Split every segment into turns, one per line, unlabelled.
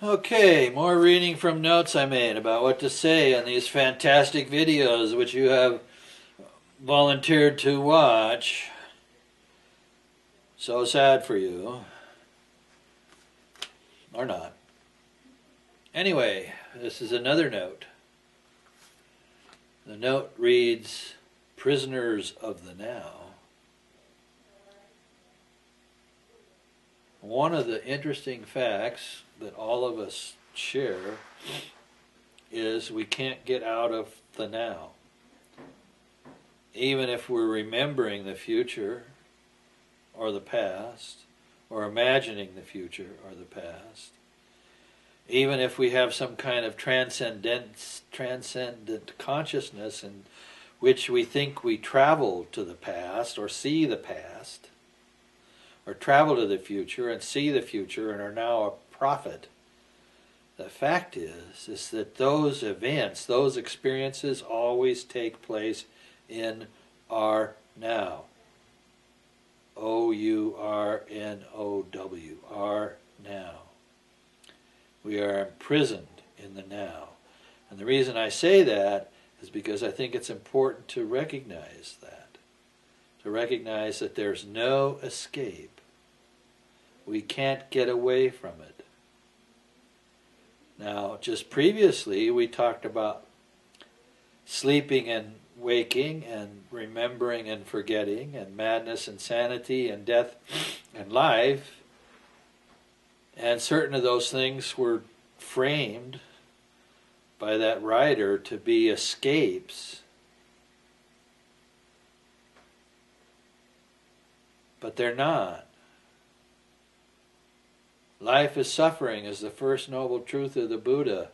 Okay, more reading from notes I made about what to say on these fantastic videos which you have volunteered to watch. So sad for you. Or not. Anyway, this is another note. The note reads, Prisoners of the Now. One of the interesting facts that all of us share is we can't get out of the now. Even if we're remembering the future or the past, or imagining the future or the past, even if we have some kind of transcendent consciousness in which we think we travel to the past or see the past, or travel to the future and see the future and are now a prophet. The fact is that those events, those experiences always take place in our now. O-U-R-N-O-W, our now. We are imprisoned in the now. And the reason I say that is because I think it's important to recognize that. To recognize that there's no escape. We can't get away from it. Now, just previously we talked about sleeping and waking and remembering and forgetting and madness and sanity and death and life. And certain of those things were framed by that writer to be escapes. But they're not. Life is suffering is the first noble truth of the Buddha.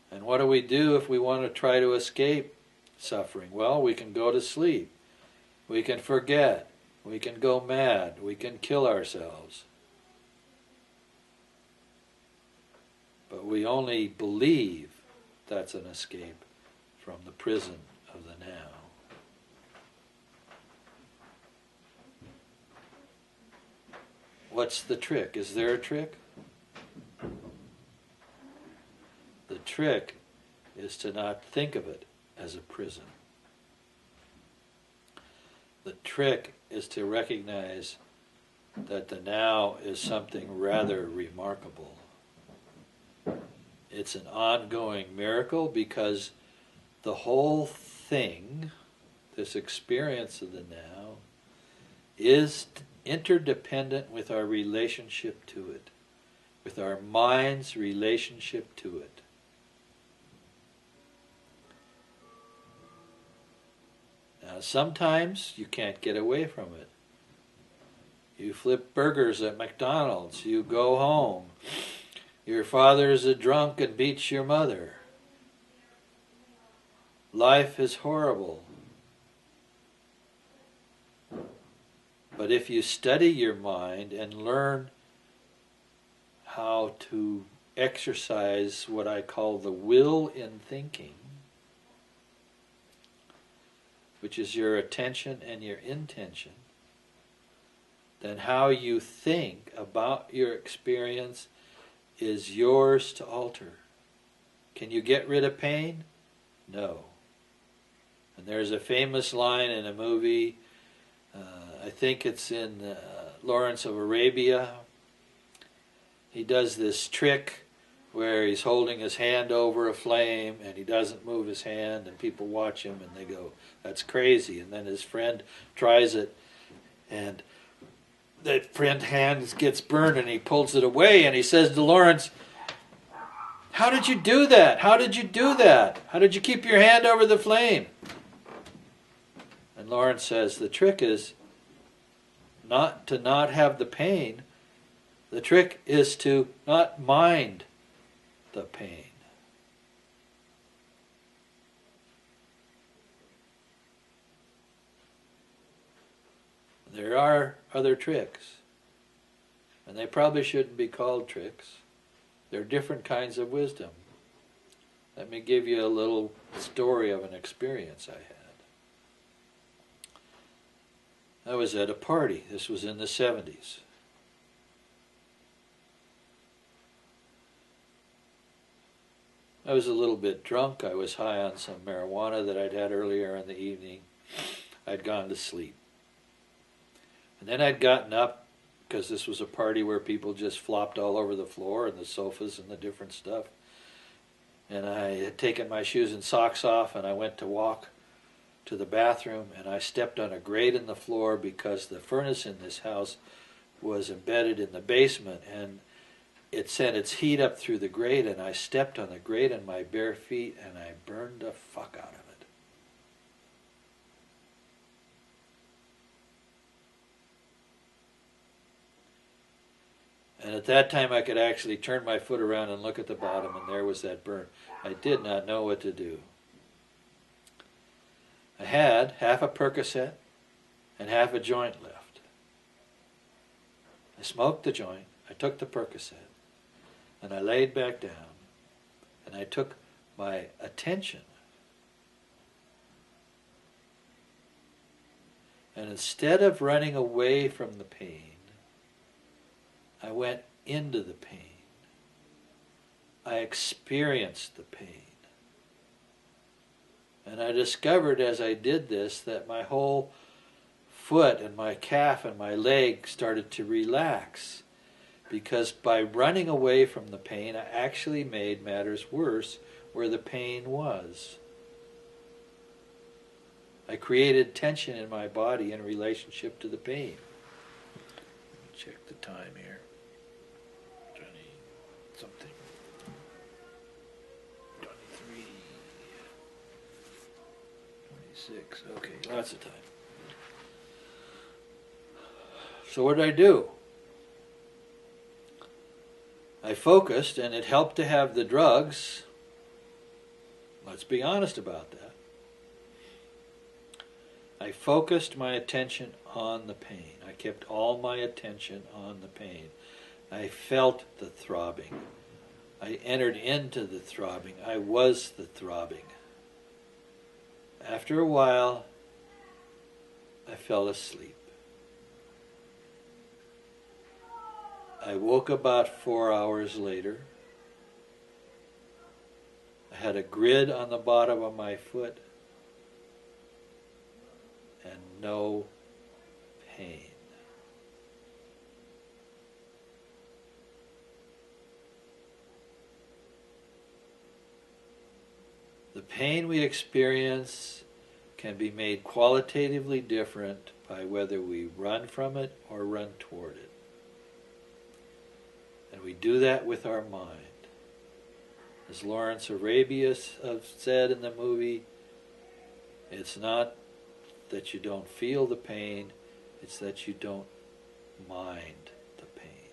And what do we do if we want to try to escape suffering? Well, we can go to sleep. We can forget. We can go mad. We can kill ourselves. But we only believe that's an escape from the prison of the now. What's the trick? Is there a trick? The trick is to not think of it as a prison. The trick is to recognize that the now is something rather remarkable. It's an ongoing miracle because the whole thing, this experience of the now, is interdependent with our relationship to it, with our mind's relationship to it. Now, sometimes you can't get away from it. You flip burgers at McDonald's, you go home, your father's a drunk and beats your mother. Life is horrible. But if you study your mind and learn how to exercise what I call the will in thinking, which is your attention and your intention, then how you think about your experience is yours to alter. Can you get rid of pain? No. And there's a famous line in a movie, I think it's in Lawrence of Arabia. He does this trick where he's holding his hand over a flame and he doesn't move his hand, and people watch him and they go, that's crazy. And then his friend tries it and that friend's hand gets burned and he pulls it away and he says to Lawrence, how did you do that? How did you do that? How did you keep your hand over the flame? And Lawrence says, the trick is not to not have the pain. The trick is to not mind the pain. There are other tricks, and they probably shouldn't be called tricks. They're different kinds of wisdom. Let me give you a little story of an experience I had. I was at a party. This was in the 70s. I was a little bit drunk. I was high on some marijuana that I'd had earlier in the evening. I'd gone to sleep. And then I'd gotten up, because this was a party where people just flopped all over the floor and the sofas and the different stuff. And I had taken my shoes and socks off, and I went to walk to the bathroom, and I stepped on a grate in the floor because the furnace in this house was embedded in the basement, and it sent its heat up through the grate, and I stepped on the grate in my bare feet, and I burned the fuck out of it. And at that time I could actually turn my foot around and look at the bottom, and there was that burn. I did not know what to do. I had half a Percocet and half a joint left. I smoked the joint, I took the Percocet, and I laid back down, and I took my attention, and instead of running away from the pain, I went into the pain. I experienced the pain. And I discovered as I did this that my whole foot and my calf and my leg started to relax. Because by running away from the pain, I actually made matters worse where the pain was. I created tension in my body in relationship to the pain. Check the time here. 20 something. 23. 26. Okay, lots of time. So what did I do? I focused, and it helped to have the drugs. Let's be honest about that. I focused my attention on the pain. I kept all my attention on the pain. I felt the throbbing. I entered into the throbbing. I was the throbbing. After a while, I fell asleep. I woke about 4 hours later. I had a grid on the bottom of my foot and no pain. The pain we experience can be made qualitatively different by whether we run from it or run toward it. And we do that with our mind. As Lawrence Arabia said in the movie, it's not that you don't feel the pain, it's that you don't mind the pain.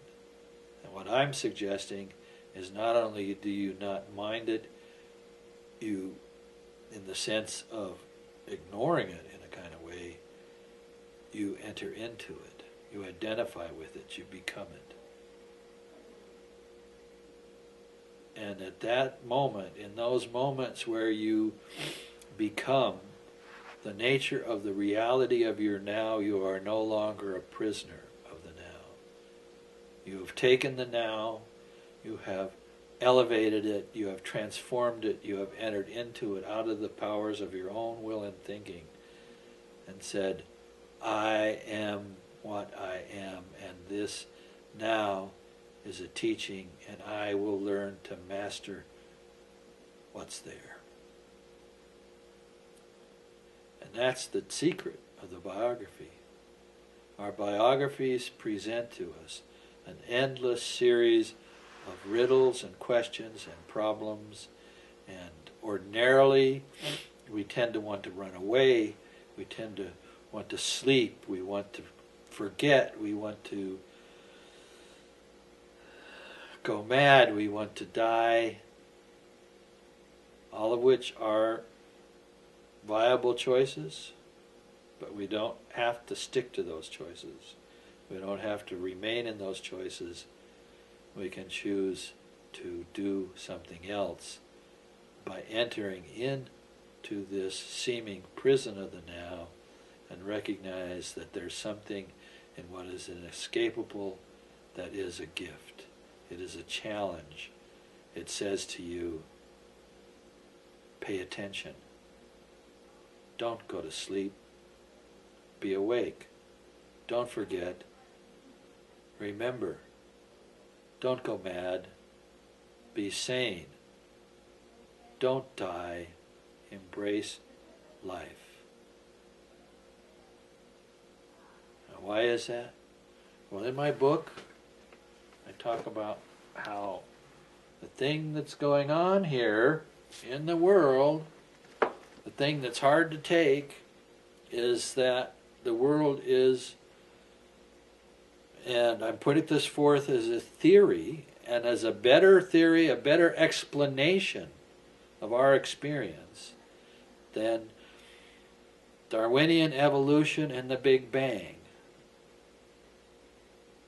And what I'm suggesting is not only do you not mind it, you, in the sense of ignoring it in a kind of way, you enter into it, you identify with it, you become it. And at that moment, in those moments where you become the nature of the reality of your now, you are no longer a prisoner of the now. You have taken the now, you have elevated it, you have transformed it, you have entered into it out of the powers of your own will and thinking, and said, I am what I am, and this now is a teaching, and I will learn to master what's there. And that's the secret of the biography. Our biographies present to us an endless series of riddles and questions and problems, and ordinarily we tend to want to run away, we tend to want to sleep, we want to forget, we want to go mad, we want to die, all of which are viable choices, but we don't have to stick to those choices. We don't have to remain in those choices. We can choose to do something else by entering into this seeming prison of the now and recognize that there's something in what is inescapable that is a gift. It is a challenge. It says to you, Pay attention. Don't go to sleep. Be awake. Don't forget. Remember. Don't go mad. Be sane. Don't die. Embrace life. Now, why is that? Well, in my book, I talk about how the thing that's going on here in the world, the thing that's hard to take, is that the world is, and I'm putting this forth as a theory, and as a better theory, a better explanation of our experience than Darwinian evolution and the Big Bang.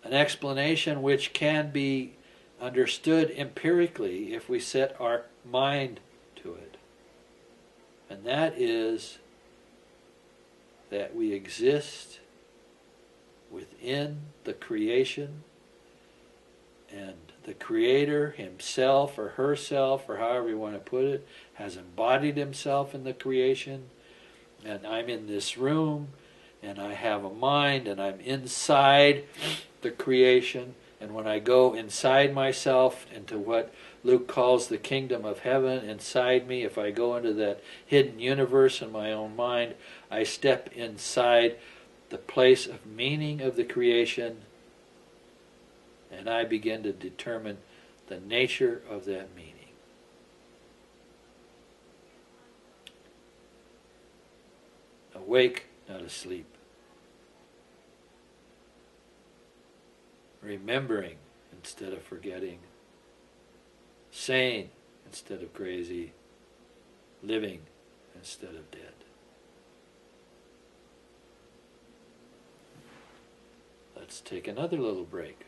An explanation which can be understood empirically if we set our mind to it. And that is that we exist within the creation, and the Creator himself or herself, or however you want to put it, has embodied himself in the creation. And I'm in this room, and I have a mind, and I'm inside the creation. And when I go inside myself into what Luke calls the kingdom of heaven inside me, if I go into that hidden universe in my own mind, I step inside the place of meaning of the creation, and I begin to determine the nature of that meaning. Awake, not asleep. Remembering instead of forgetting. Sane instead of crazy. Living instead of dead. Let's take another little break.